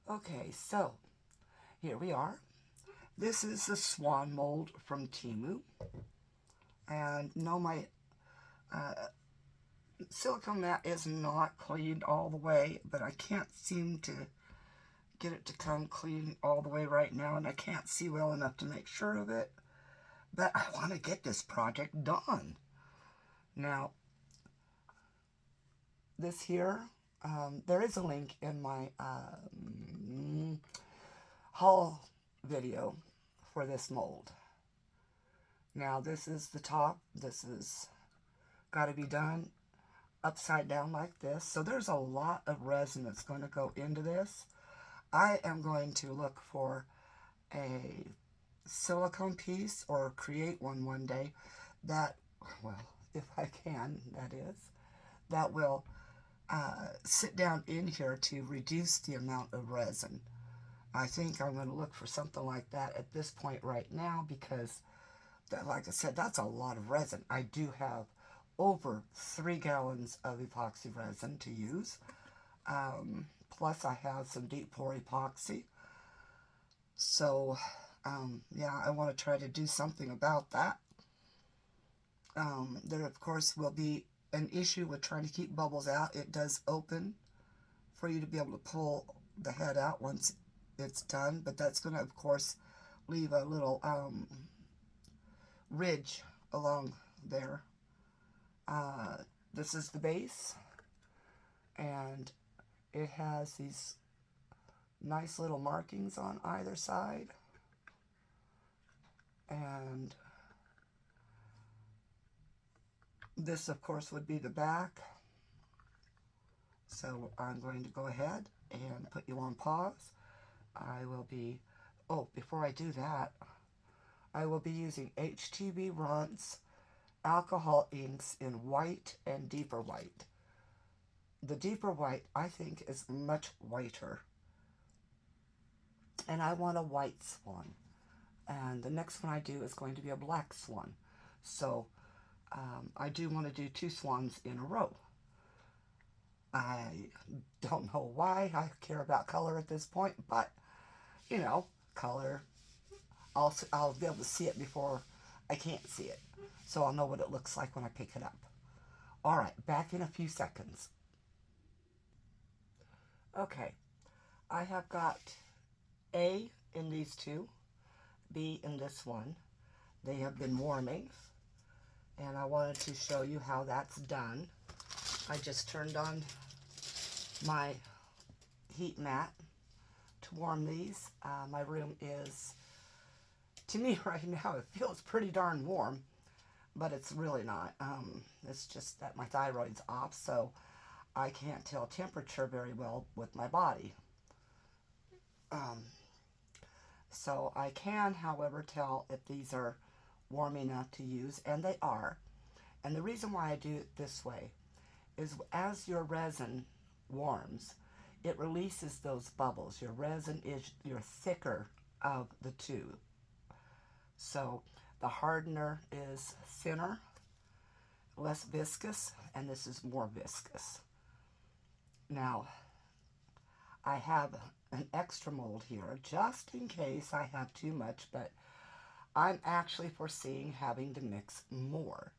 Okay, so here we are. This is the Swan mold from Temu. And no, my uh, silicone mat is not cleaned all the way, but I can't seem to get it to come clean all the way right now, and I can't see well enough to make sure of it. But I want to get this project done. Now, this here, there is a link in my haul video for this mold. Now, this is the top. This is got to be done upside down like this. So there's a lot of resin that's going to go into this. I am going to look for a silicone piece or create one day that, well, if I can, that is, that will sit down in here to reduce the amount of resin. I think I'm going to look for something like that at this point right now because, that, like I said, that's a lot of resin. I do have over 3 gallons of epoxy resin to use. Plus I have some deep pour epoxy. So, yeah, I want to try to do something about that. There, of course, will be an issue with trying to keep bubbles out. It does open for you to be able to pull the head out once it's done, but that's going to, of course, leave a little ridge along there. This is the base, and it has these nice little markings on either side, and this, of course, would be the back. So I'm going to go ahead and put you on pause. I will be, oh, before I do that, I will be using HTVRont's alcohol inks in white and deeper white. The deeper white, I think, is much whiter. And I want a white swan. And the next one I do is going to be a black swan. So I do want to do 2 swans in a row. I don't know why I care about color at this point, but, you know, color, I'll be able to see it before I can't see it. So I'll know what it looks like when I pick it up. All right, back in a few seconds. Okay, I have got A in these 2, B in this one. They have been warming, and I wanted to show you how that's done. I just turned on my heat mat to warm these. My room is, to me right now, it feels pretty darn warm, but it's really not. It's just that my thyroid's off, so I can't tell temperature very well with my body. So I can, however, tell if these are warm enough to use, and they are. And the reason why I do it this way is as your resin warms, it releases those bubbles. Your resin is your thicker of the 2. So the hardener is thinner, less viscous, and this is more viscous. Now, I have an extra mold here just in case I have too much, but I'm actually foreseeing having to mix more.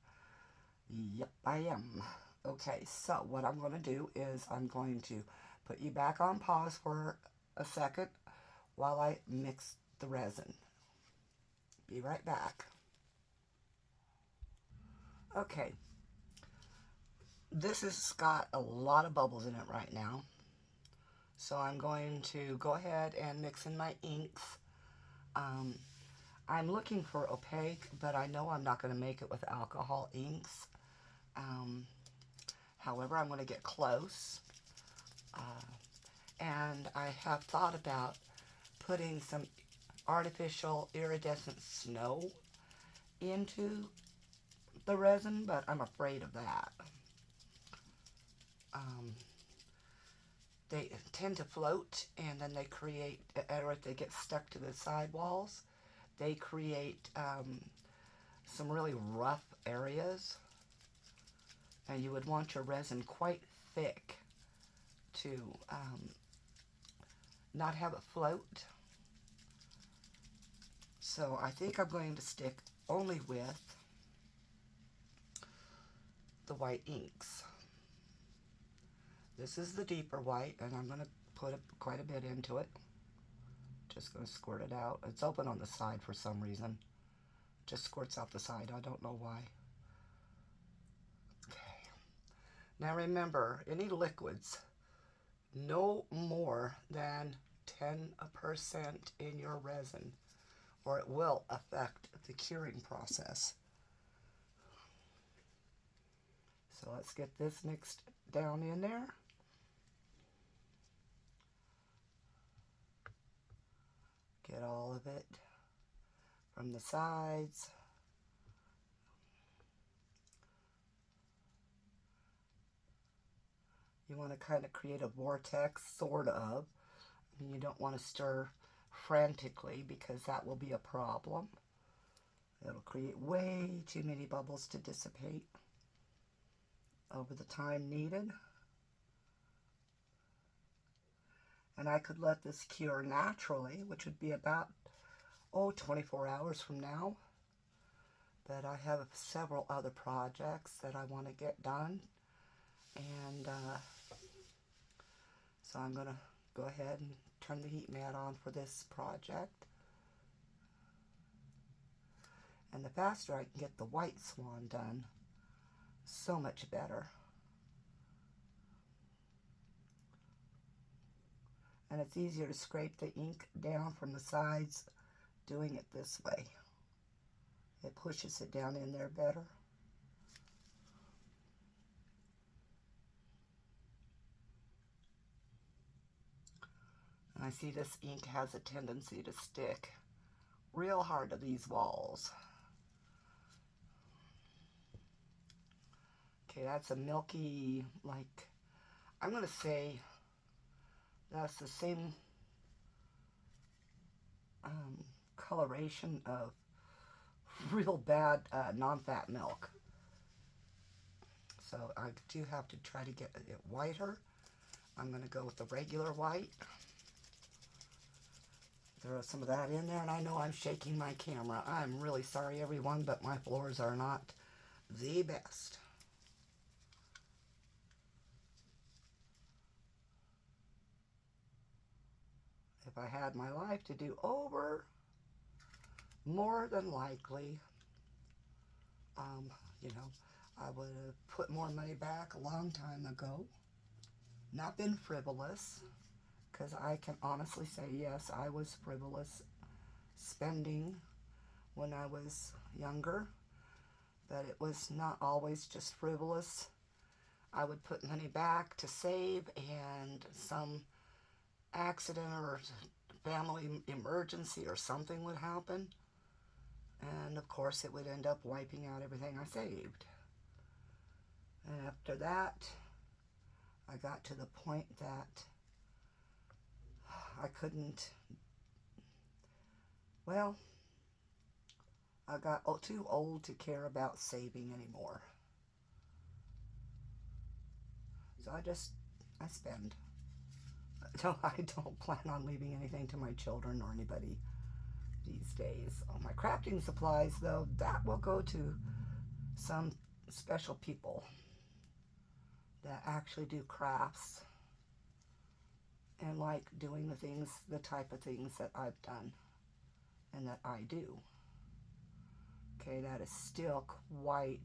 Yep, I am. Okay, so what I'm going to do is I'm going to put you back on pause for a second while I mix the resin. Be right back. Okay, this has got a lot of bubbles in it right now. So I'm going to go ahead and mix in my inks. I'm looking for opaque, but I know I'm not going to make it with alcohol inks. However, I'm going to get close. And I have thought about putting some artificial iridescent snow into the resin, but I'm afraid of that. They tend to float, and then they create, or if they get stuck to the sidewalls, they create some really rough areas. And you would want your resin quite thick to not have it float. So I think I'm going to stick only with the white inks. This is the deeper white, and I'm going to put quite a bit into it. Just going to squirt it out. It's open on the side for some reason. It just squirts out the side. I don't know why. Okay. Now remember, any liquids, no more than 10% in your resin, or it will affect the curing process. So let's get this mixed down in there. Get all of it from the sides. You want to kind of create a vortex, sort of. I mean, you don't want to stir frantically because that will be a problem. It'll create way too many bubbles to dissipate over the time needed. And I could let this cure naturally, which would be about, 24 hours from now. But I have several other projects that I want to get done. And so I'm going to go ahead and turn the heat mat on for this project. And the faster I can get the white Swan done, so much better. And it's easier to scrape the ink down from the sides doing it this way. It pushes it down in there better. And I see this ink has a tendency to stick real hard to these walls. Okay, that's a milky, like, I'm going to say that's the same coloration of real bad non-fat milk. So I do have to try to get it whiter. I'm going to go with the regular white. Throw some of that in there, and I know I'm shaking my camera. I'm really sorry, everyone, but my floors are not the best. If I had my life to do over, more than likely, you know, I would have put more money back a long time ago. Not been frivolous, because I can honestly say, yes, I was frivolous spending when I was younger, but it was not always just frivolous. I would put money back to save, and some accident or family emergency or something would happen, and of course it would end up wiping out everything I saved. And after that, I got to the point that I couldn't, well, I got too old to care about saving anymore. So I spend. So I don't plan on leaving anything to my children or anybody these days. Oh, my crafting supplies, though, that will go to some special people that actually do crafts and like doing the type of things that I've done and that I do. Okay, that is still quite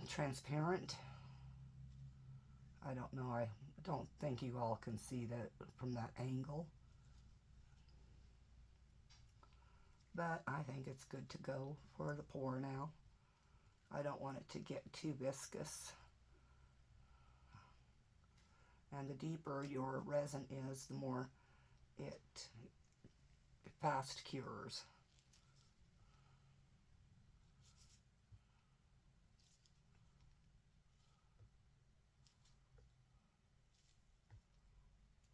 transparent. I don't know, I don't think you all can see that from that angle. But I think it's good to go for the pour now. I don't want it to get too viscous. And the deeper your resin is, the more it fast cures.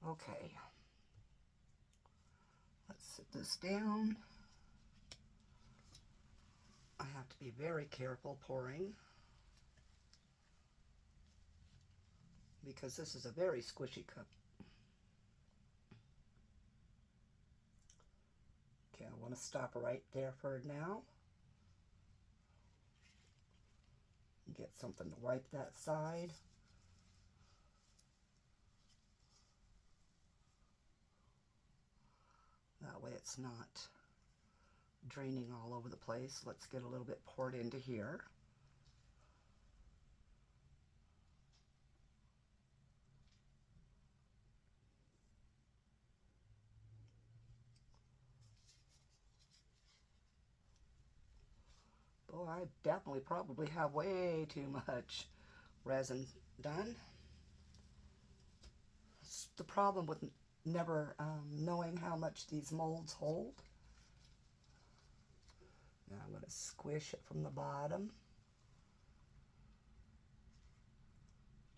Okay. Let's sit this down. I have to be very careful pouring, because this is a very squishy cup. Okay, I want to stop right there for now. Get something to wipe that side. That way it's not draining all over the place. Let's get a little bit poured into here. Boy, I definitely probably have way too much resin done. It's the problem with never knowing how much these molds hold. Now I'm going to squish it from the bottom.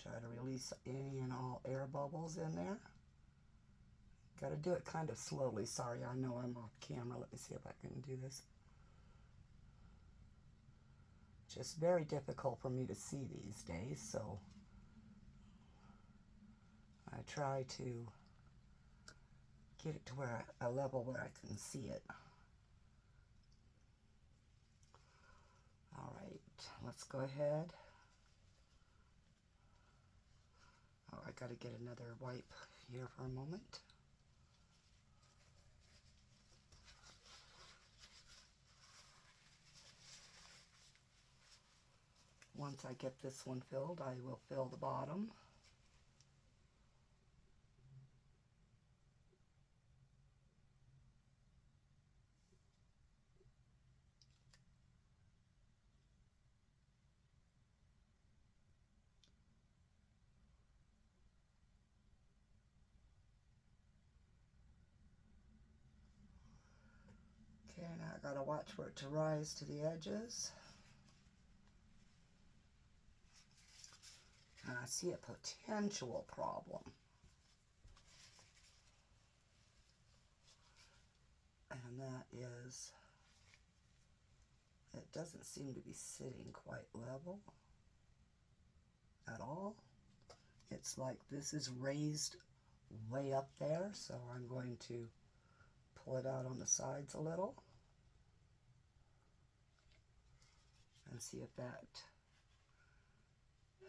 Try to release any and all air bubbles in there. Got to do it kind of slowly. Sorry, I know I'm off camera. Let me see if I can do this. Just very difficult for me to see these days, so I try to get it to where a level where I can see it. All right, let's go ahead. Oh, I got to get another wipe here for a moment. Once I get this one filled, I will fill the bottom. Okay, now I gotta watch for it to rise to the edges. And I see a potential problem. And that is, it doesn't seem to be sitting quite level at all. It's like this is raised way up there, so I'm going to pull it out on the sides a little and see if that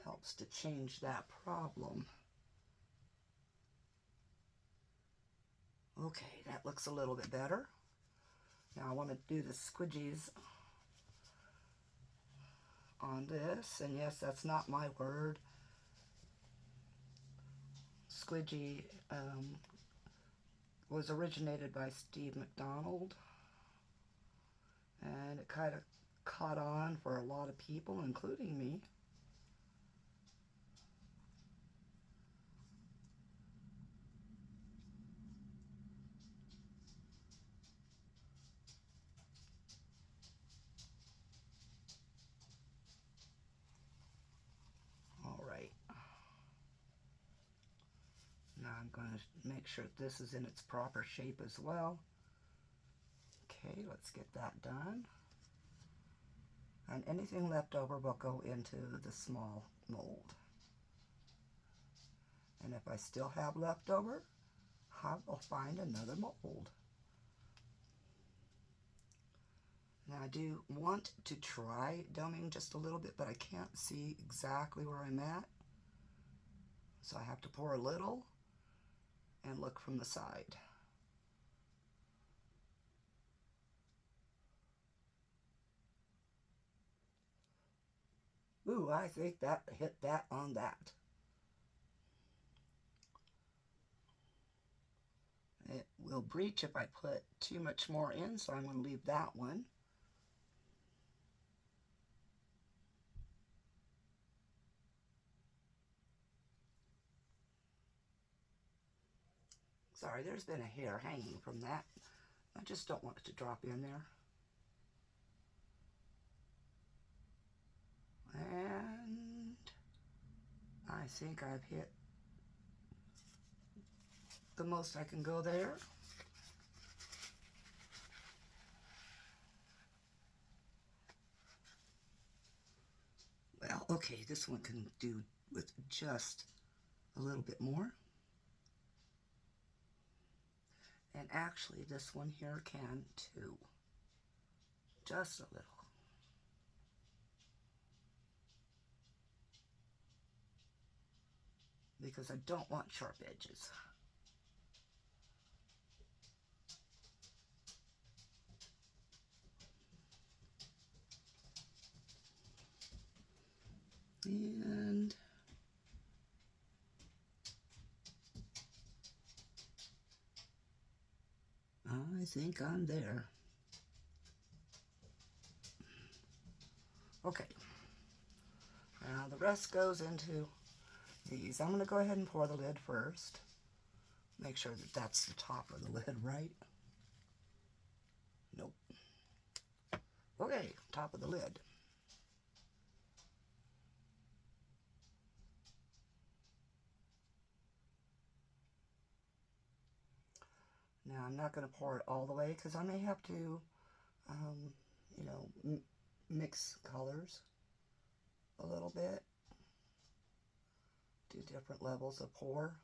helps to change that problem. Okay, that looks a little bit better. Now I want to do the squidgies on this, and yes, that's not my word. Squidgy was originated by Steve McDonald, and it kind of caught on for a lot of people, including me. All right. Now I'm going to make sure this is in its proper shape as well. Okay, let's get that done. And anything left over will go into the small mold. And if I still have leftover, I will find another mold. Now I do want to try doming just a little bit, but I can't see exactly where I'm at. So I have to pour a little and look from the side. Ooh, I think that hit that on that. It will breach if I put too much more in, so I'm going to leave that one. Sorry, there's been a hair hanging from that. I just don't want it to drop in there. And I think I've hit the most I can go there. Well, okay, this one can do with just a little bit more. And actually this one here can too. Just a little. Because I don't want sharp edges. And I think I'm there. Okay. Now the rest goes into these. I'm going to go ahead and pour the lid first. Make sure that that's the top of the lid, right? Nope. Okay, top of the lid. Now I'm not going to pour it all the way because I may have to, you know, mix colors a little bit. Do different levels of pour.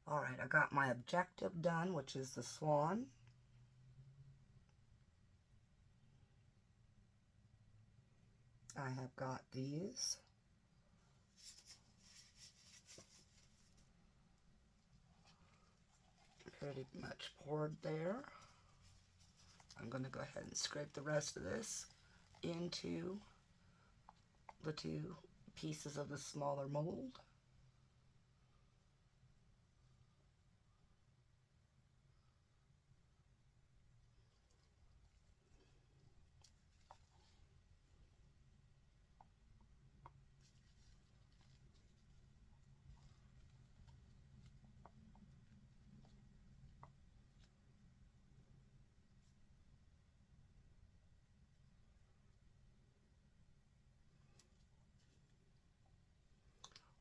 Alright, I got my objective done, which is the Swan. I have got these. Pretty much poured there. I'm going to go ahead and scrape the rest of this into the two pieces of the smaller mold.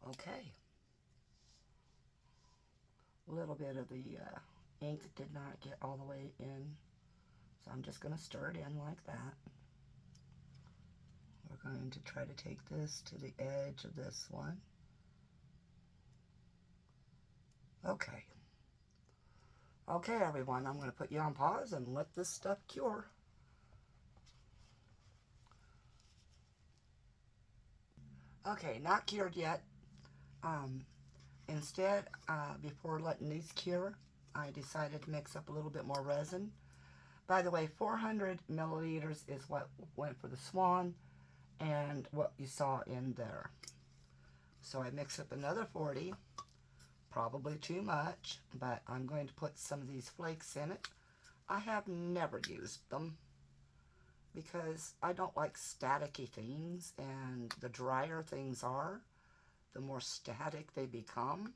Okay. A little bit of the ink did not get all the way in, so I'm just going to stir it in like that. We're going to try to take this to the edge of this one. Okay. Okay, everyone, I'm going to put you on pause and let this stuff cure. Okay, not cured yet. Instead, before letting these cure, I decided to mix up a little bit more resin. By the way, 400 milliliters is what went for the Swan and what you saw in there. So I mix up another 40, probably too much, but I'm going to put some of these flakes in it. I have never used them because I don't like staticky things, and the drier things are, the more static they become,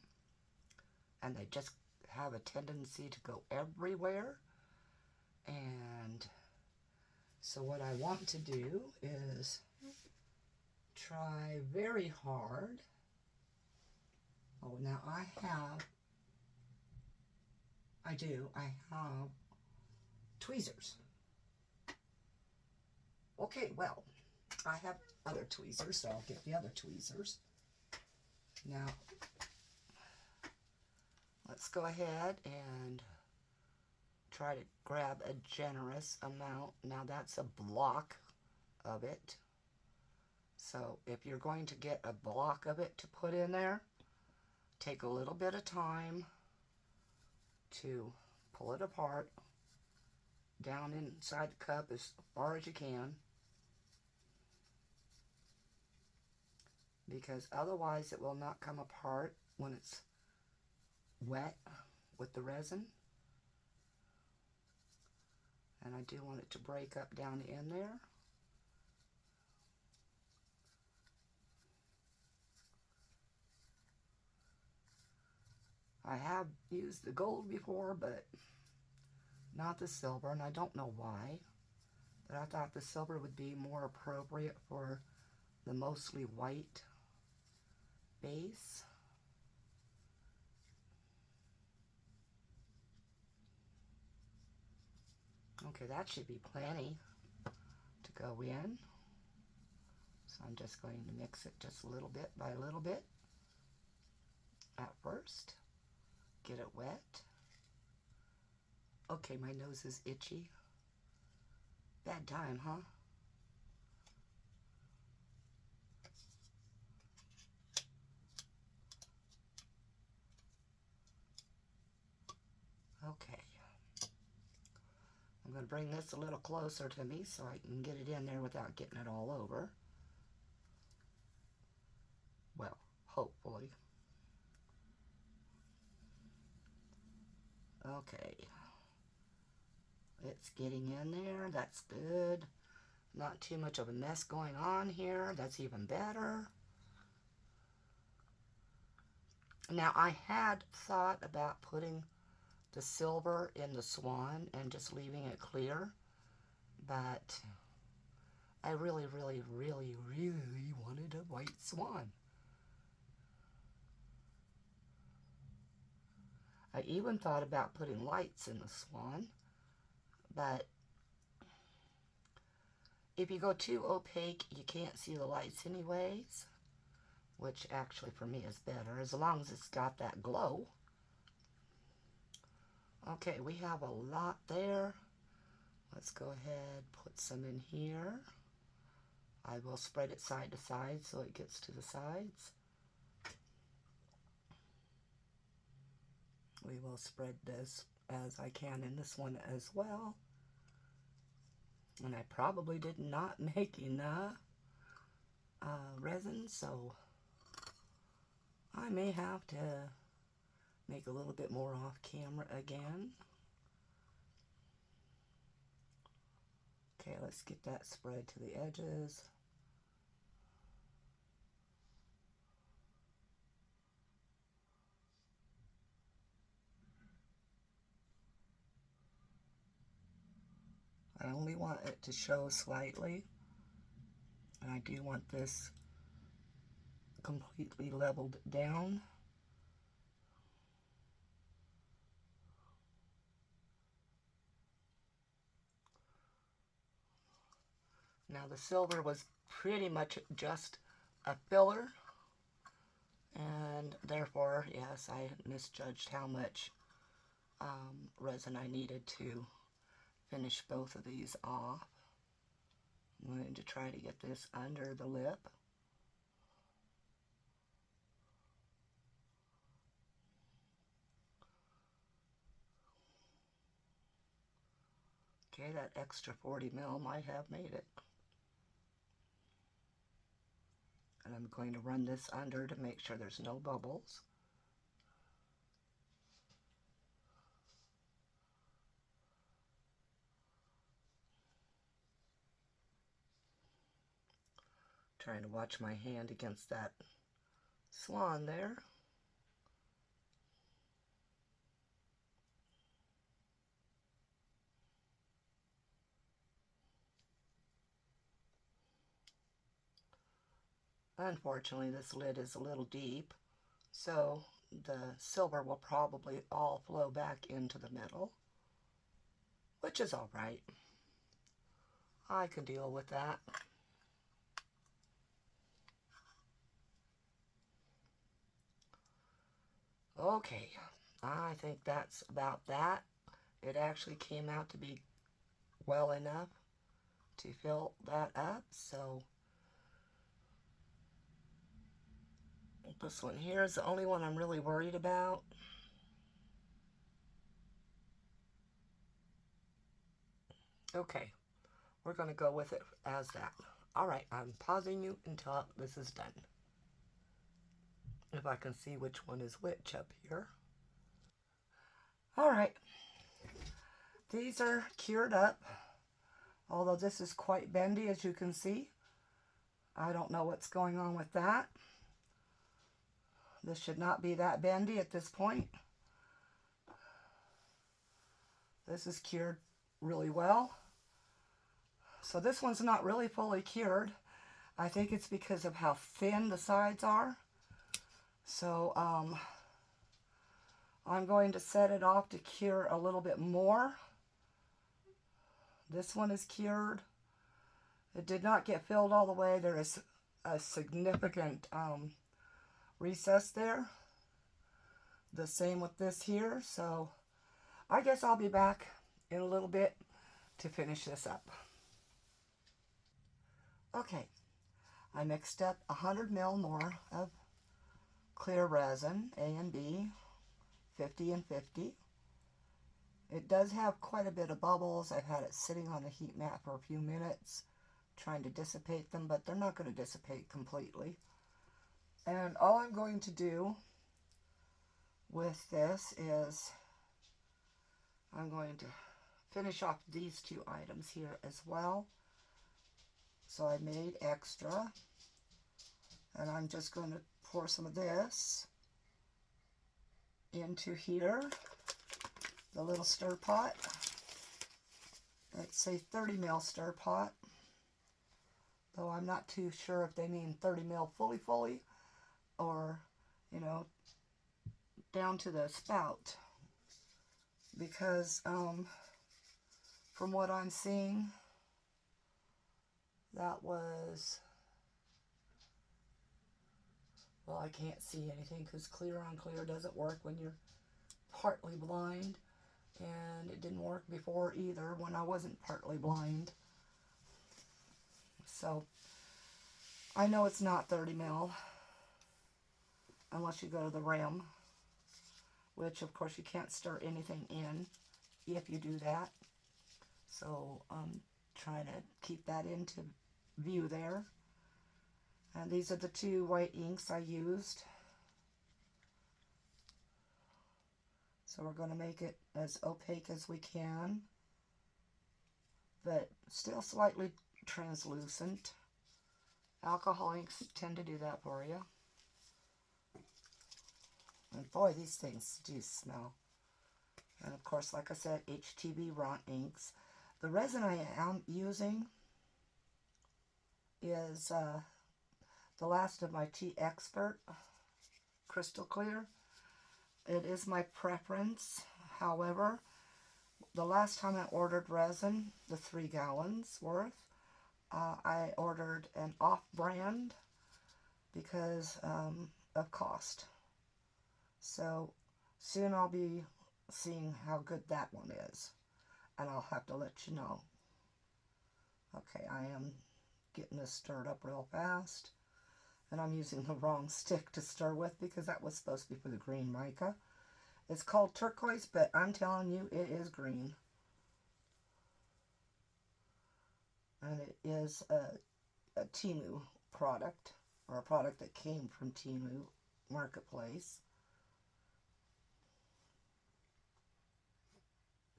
and they just have a tendency to go everywhere. And so what I want to do is try very hard. Oh, now I have tweezers. Okay, well, I have other tweezers, so I'll get the other tweezers. Now, let's go ahead and try to grab a generous amount. Now that's a block of it. So if you're going to get a block of it to put in there, take a little bit of time to pull it apart down inside the cup as far as you can, because otherwise it will not come apart when it's wet with the resin. And I do want it to break up down in there. I have used the gold before, but not the silver, and I don't know why. But I thought the silver would be more appropriate for the mostly white base. Okay, that should be plenty to go in. So I'm just going to mix it just a little bit by a little bit at first. Get it wet. Okay, my nose is itchy. Bad time, huh? Okay. I'm going to bring this a little closer to me so I can get it in there without getting it all over. Well, hopefully. Okay. It's getting in there. That's good. Not too much of a mess going on here. That's even better. Now, I had thought about putting the silver in the Swan and just leaving it clear, but I really, really, really, really wanted a white Swan. I even thought about putting lights in the Swan, but if you go too opaque, you can't see the lights anyways, which actually for me is better, as long as it's got that glow. Okay, we have a lot there. Let's go ahead, put some in here. I will spread it side to side so it gets to the sides. We will spread this as I can in this one as well. And I probably did not make enough resin, so I may have to make a little bit more off camera again. Okay, let's get that spread to the edges. I only want it to show slightly, and I do want this completely leveled down. Now the silver was pretty much just a filler, and therefore, yes, I misjudged how much resin I needed to finish both of these off. I'm going to try to get this under the lip. Okay, that extra 40 mil might have made it. And I'm going to run this under to make sure there's no bubbles. Trying to watch my hand against that Swan there. Unfortunately, this lid is a little deep, so the silver will probably all flow back into the middle, which is all right. I can deal with that. Okay, I think that's about that. It actually came out to be well enough to fill that up, so this one here is the only one I'm really worried about. Okay, we're going to go with it as that. Alright, I'm pausing you until this is done. If I can see which one is which up here. Alright, these are cured up, although this is quite bendy as you can see. I don't know what's going on with that. This should not be that bendy at this point. This is cured really well. So this one's not really fully cured. I think it's because of how thin the sides are. So I'm going to set it off to cure a little bit more. This one is cured. It did not get filled all the way. There is a significant recess there. The same with this here. So I guess I'll be back in a little bit to finish this up. Okay, I mixed up 100 ml more of clear resin, A and B, 50 and 50. It does have quite a bit of bubbles. I've had it sitting on the heat mat for a few minutes trying to dissipate them, but they're not going to dissipate completely. And all I'm going to do with this is I'm going to finish off these two items here as well. So I made extra, and I'm just going to pour some of this into here, the little stir pot. It's a 30 ml stir pot, though I'm not too sure if they mean 30 ml fully, or, you know, down to the spout, because from what I'm seeing, that was, well, I can't see anything because clear on clear doesn't work when you're partly blind, and it didn't work before either when I wasn't partly blind. So I know it's not 30 ml unless you go to the rim, which of course you can't stir anything in if you do that. So I'm trying to keep that into view there. And these are the two white inks I used. So we're going to make it as opaque as we can, but still slightly translucent. Alcohol inks tend to do that for you. And boy, these things do smell. And of course, like I said, HTVRont inks. The resin I am using is the last of my Tea Expert Crystal Clear. It is my preference. However, the last time I ordered resin, the 3 gallons worth, I ordered an off-brand because of cost. So soon I'll be seeing how good that one is, and I'll have to let you know. Okay, I am getting this stirred up real fast, and I'm using the wrong stick to stir with because that was supposed to be for the green mica. It's called turquoise, but I'm telling you, it is green. And it is a Temu product, or a product that came from Temu Marketplace.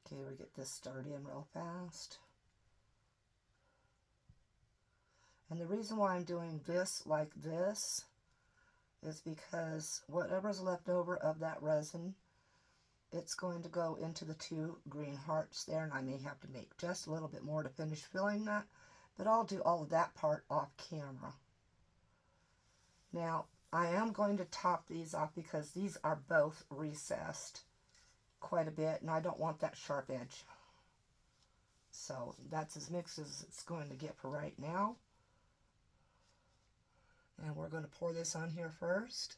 Okay, we get this stirred in real fast. And the reason why I'm doing this like this is because whatever's left over of that resin, it's going to go into the 2 green hearts there, and I may have to make just a little bit more to finish filling that, but I'll do all of that part off camera. Now, I am going to top these off because these are both recessed quite a bit, and I don't want that sharp edge. So that's as mixed as it's going to get for right now. And we're going to pour this on here first.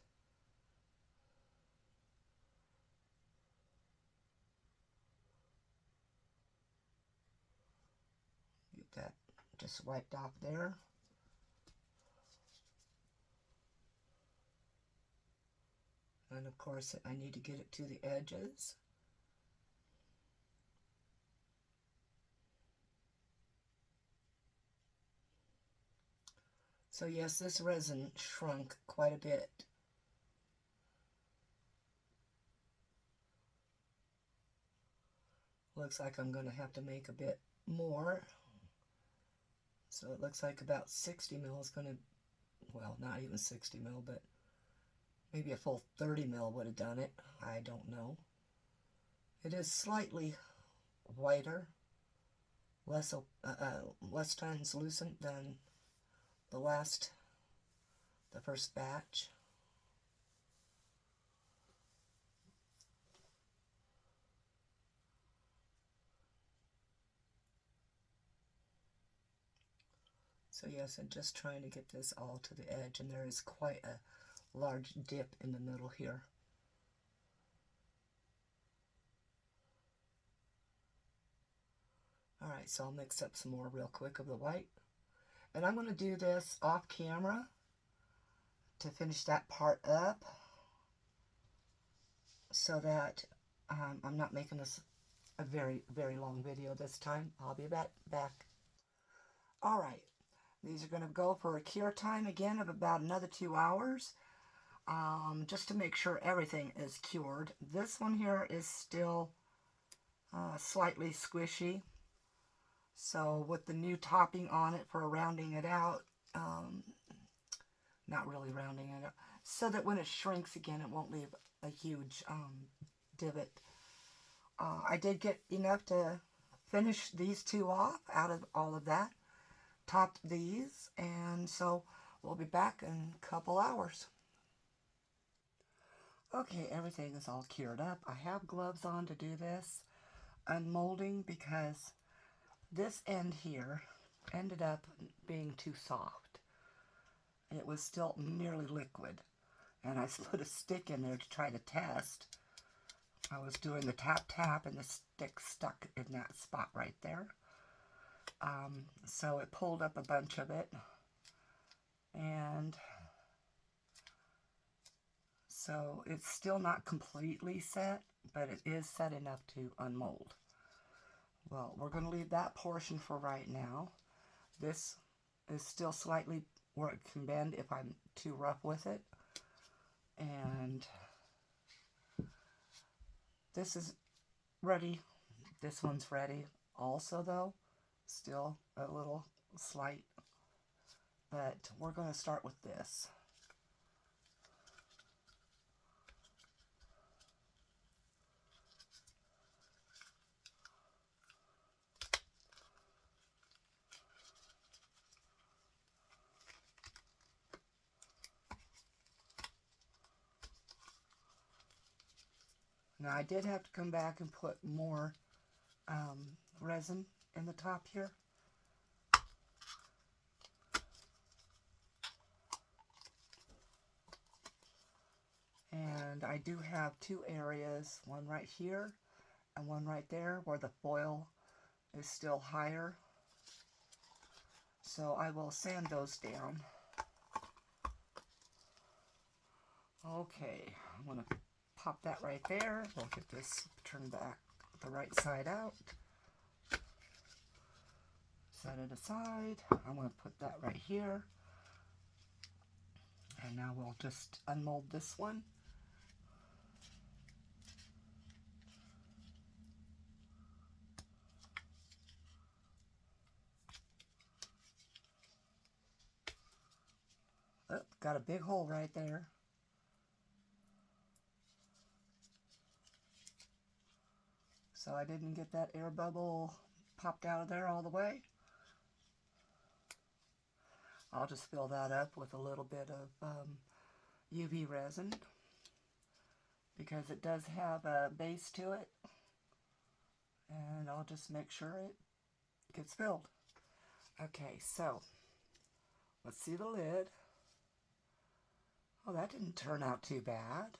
Get that just wiped off there. And of course, I need to get it to the edges. So yes, this resin shrunk quite a bit. Looks like I'm going to have to make a bit more. So it looks like about 60 mil is going to, well, not even 60 mil, but maybe a full 30 mil would have done it. I don't know. It is slightly whiter, less translucent than the first batch. So yes, I'm just trying to get this all to the edge, and there is quite a large dip in the middle here. Alright, so I'll mix up some more real quick of the white. And I'm going to do this off camera to finish that part up, so that I'm not making this a very, very long video this time. I'll be back. Alright, these are going to go for a cure time again of about another 2 hours, just to make sure everything is cured. This one here is still slightly squishy, so with the new topping on it for rounding it out, not really rounding it out, so that when it shrinks again it won't leave a huge divot. I did get enough to finish these two off out of all of that, topped these, and so we'll be back in a couple hours. Okay, everything is all cured up. I have gloves on to do this unmolding because this end here ended up being too soft. It was still nearly liquid, and I put a stick in there to try to test. I was doing the tap and the stick stuck in that spot right there. So it pulled up a bunch of it, and so it's still not completely set, but it is set enough to unmold. Well, we're going to leave that portion for right now. This is still slightly where it can bend if I'm too rough with it. And this is ready. This one's ready also, though. Still a little slight. But we're going to start with this. Now, I did have to come back and put more resin in the top here. And I do have two areas, one right here and one right there, where the foil is still higher. So I will sand those down. Okay, I'm going to pop that right there. We'll get this turned back the right side out. Set it aside. I'm going to put that right here. And now we'll just unmold this one. Oh, got a big hole right there. So I didn't get that air bubble popped out of there all the way. I'll just fill that up with a little bit of UV resin, because it does have a base to it. And I'll just make sure it gets filled. Okay, so let's see the lid. Oh, that didn't turn out too bad.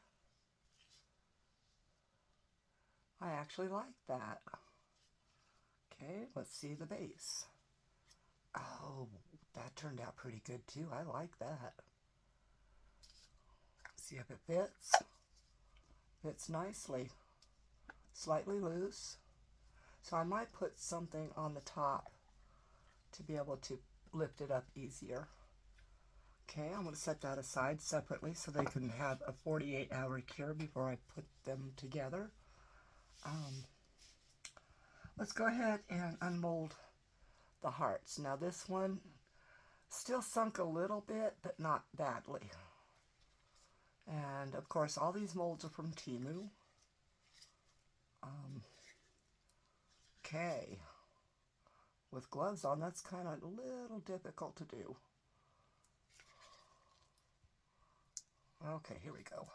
I actually like that. Okay, let's see the base. Oh, that turned out pretty good too. I like that. See if it fits. Fits nicely. Slightly loose. So I might put something on the top to be able to lift it up easier. Okay, I'm going to set that aside separately so they can have a 48-hour cure before I put them together. Let's go ahead and unmold the hearts. Now this one still sunk a little bit, but not badly. And of course all these molds are from Temu. Okay. With gloves on, that's kind of a little difficult to do. Okay, here we go.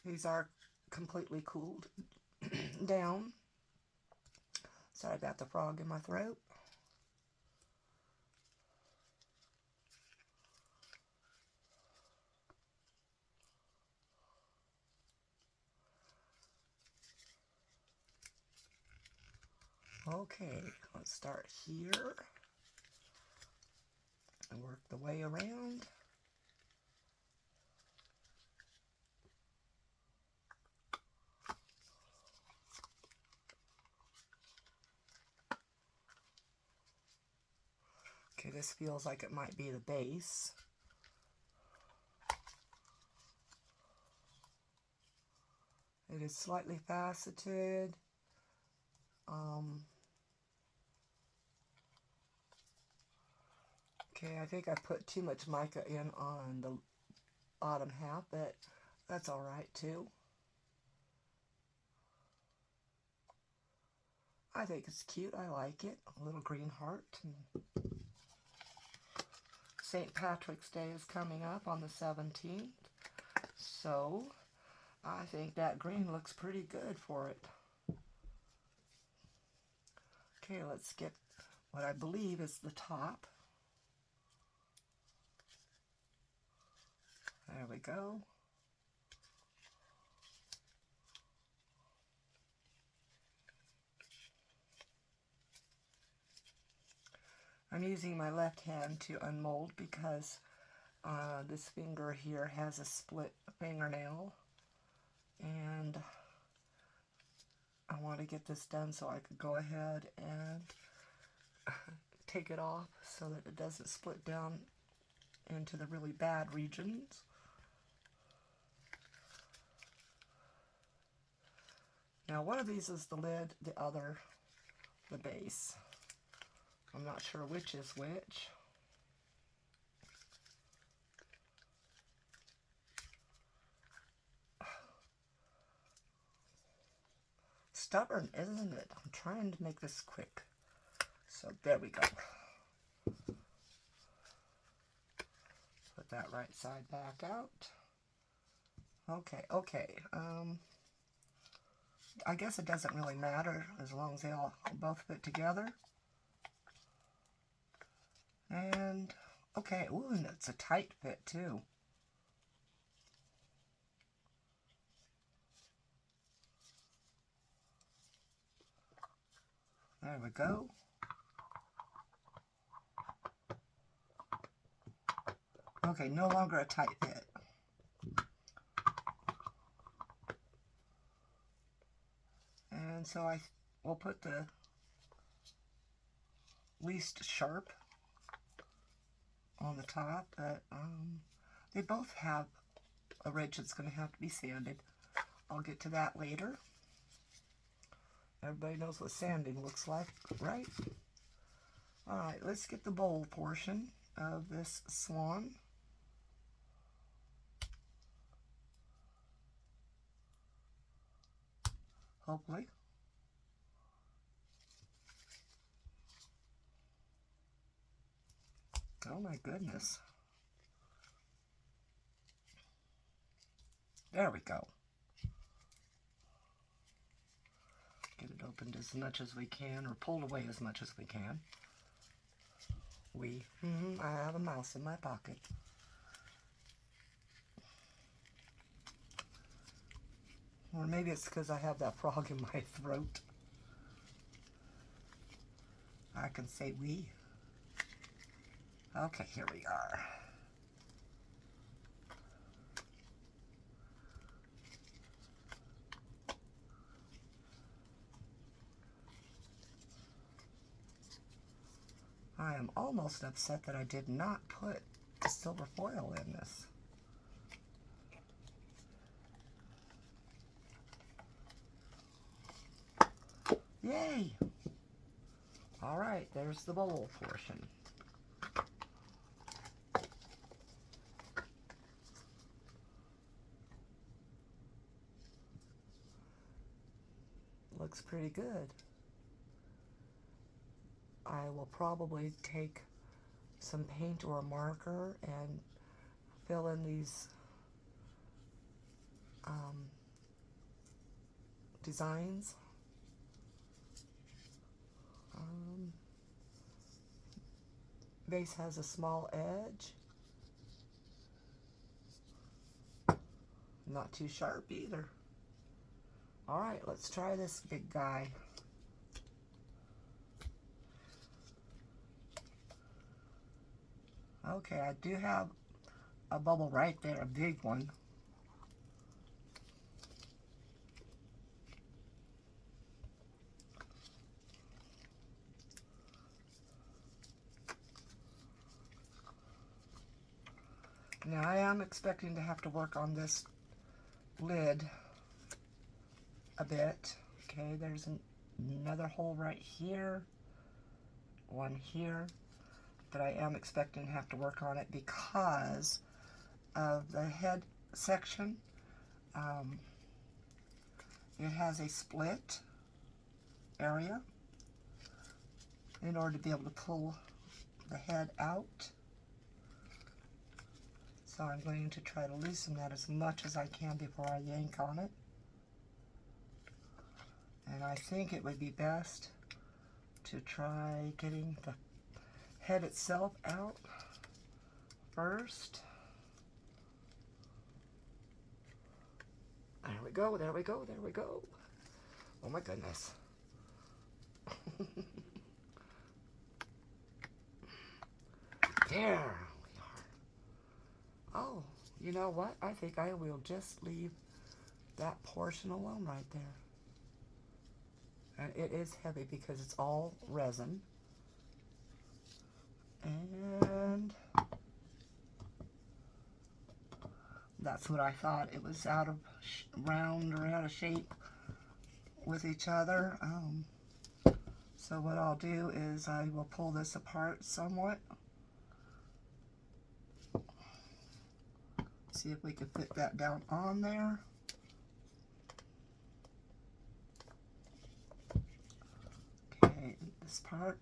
These are completely cooled down. Sorry about the frog in my throat. Okay, let's start here and work the way around. Okay, this feels like it might be the base. It is slightly faceted. Okay, I think I put too much mica in on the bottom half, but that's all right too. I think it's cute. I like it. A little green heart. St. Patrick's Day is coming up on the 17th, so I think that green looks pretty good for it. Okay, let's get what I believe is the top. There we go. I'm using my left hand to unmold because this finger here has a split fingernail, and I want to get this done so I could go ahead and take it off so that it doesn't split down into the really bad regions. Now one of these is the lid, the other the base. I'm not sure which is which. Stubborn, isn't it? I'm trying to make this quick. So there we go. Put that right side back out. Okay. I guess it doesn't really matter as long as they all both fit together. And okay, ooh, and it's a tight fit too. There we go. Okay, no longer a tight fit. And so I will put the least sharp on the top, but they both have a ridge that's going to have to be sanded. I'll get to that later. Everybody knows what sanding looks like, right? Alright, let's get the bowl portion of this swan. Hopefully. Oh my goodness. There we go. Get it opened as much as we can, or pulled away as much as we can. I have a mouse in my pocket. Or maybe it's because I have that frog in my throat. I can say we. Okay, here we are. I am almost upset that I did not put silver foil in this. Yay! Alright, there's the bowl portion. Looks pretty good. I will probably take some paint or a marker and fill in these designs. base has a small edge. Not too sharp either. Alright, let's try this big guy. Okay, I do have a bubble right there, a big one. Now I am expecting to have to work on this lid a bit. Okay, there's another hole right here, one here, but I am expecting to have to work on it because of the head section. It has a split area in order to be able to pull the head out. So I'm going to try to loosen that as much as I can before I yank on it. And I think it would be best to try getting the head itself out first. There we go, there we go, there we go. Oh my goodness. There we are. Oh, you know what? I think I will just leave that portion alone right there. And it is heavy because it's all resin. And that's what I thought. It was out of round or out of shape with each other. So what I'll do is I will pull this apart somewhat. See if we can fit that down on there. Okay, this part.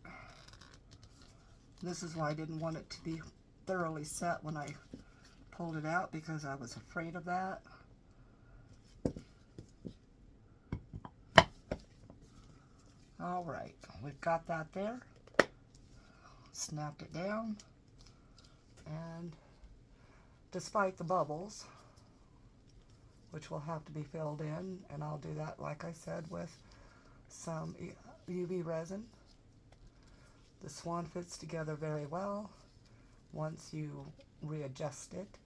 This is why I didn't want it to be thoroughly set when I pulled it out, because I was afraid of that. Alright, we've got that there. Snapped it down. And despite the bubbles, which will have to be filled in, and I'll do that, like I said, with some UV resin. The Swan fits together very well once you readjust it.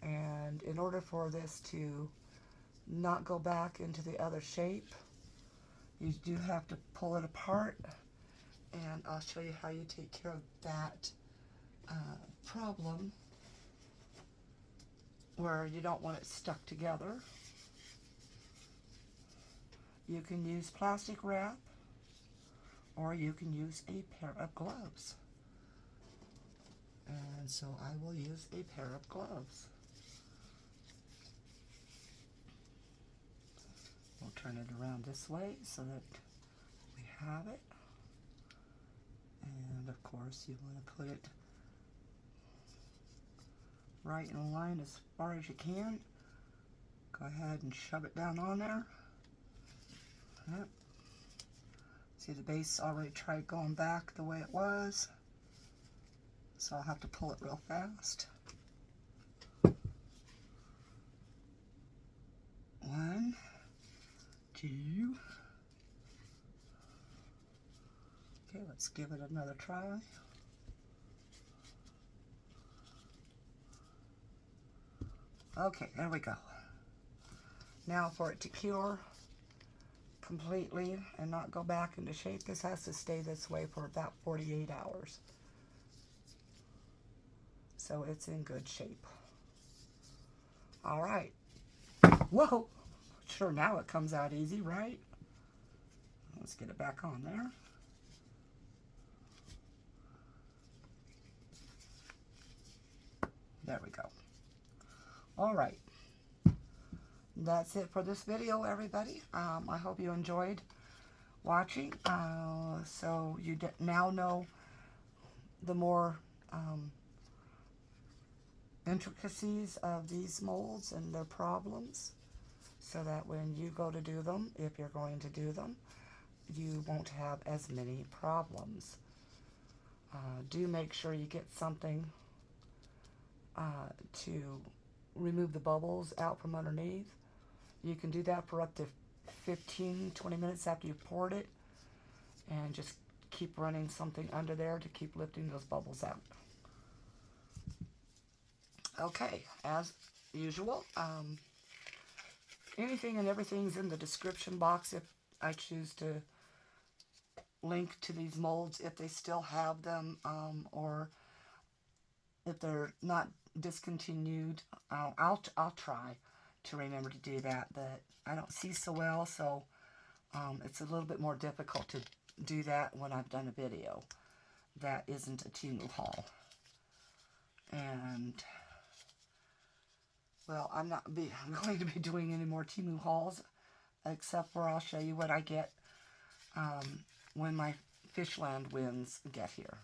And in order for this to not go back into the other shape, you do have to pull it apart, and I'll show you how you take care of that problem where you don't want it stuck together. You can use plastic wrap, or you can use a pair of gloves. And so I will use a pair of gloves. We'll turn it around this way so that we have it. And of course you want to put it right in line as far as you can. Go ahead and shove it down on there. Yep. See, the base already tried going back the way it was, so I'll have to pull it real fast. 1, 2. Okay, let's give it another try. Okay, there we go. Now for it to cure completely and not go back into shape, this has to stay this way for about 48 hours. So it's in good shape. All right. Whoa! Sure, now it comes out easy, right? Let's get it back on there. There we go. All right. That's it for this video, everybody. I hope you enjoyed watching. So you now know the more intricacies of these molds and their problems, so that when you go to do them, if you're going to do them, you won't have as many problems. Do make sure you get something to remove the bubbles out from underneath. You can do that for up to 15-20 minutes after you've poured it, and just keep running something under there to keep lifting those bubbles out. Okay, as usual, anything and everything's in the description box if I choose to link to these molds if they still have them, or if they're not discontinued. I'll try to remember to do that, but I don't see so well, so it's a little bit more difficult to do that when I've done a video that isn't a Temu haul. And well, I'm going to be doing any more Temu hauls, except for I'll show you what I get when my Fishland wins get here.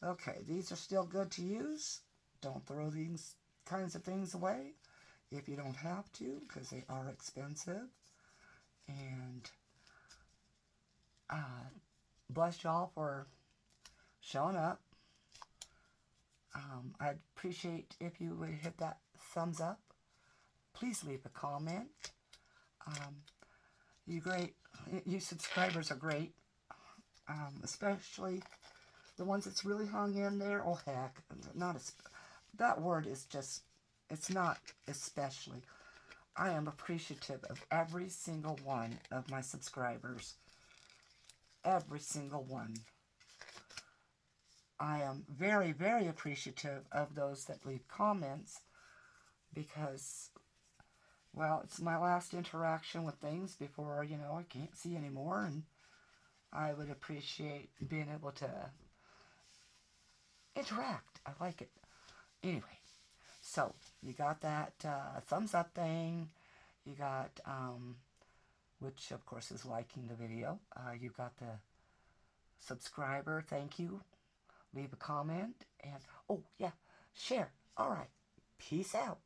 Okay, these are still good to use. Don't throw these kinds of things away if you don't have to, because they are expensive. And bless y'all for showing up. I'd appreciate if you would hit that thumbs up. Please leave a comment. You subscribers are great, especially the ones that's really hung in there. Oh heck, that word is just, it's not especially. I am appreciative of every single one of my subscribers. Every single one. I am very, very appreciative of those that leave comments, because, well, it's my last interaction with things before, I can't see anymore, and I would appreciate being able to interact. I like it. Anyway, so you got that thumbs up thing. You got, which of course is liking the video. You got the subscriber. Thank you. Leave a comment. And, oh, yeah, share. All right. Peace out.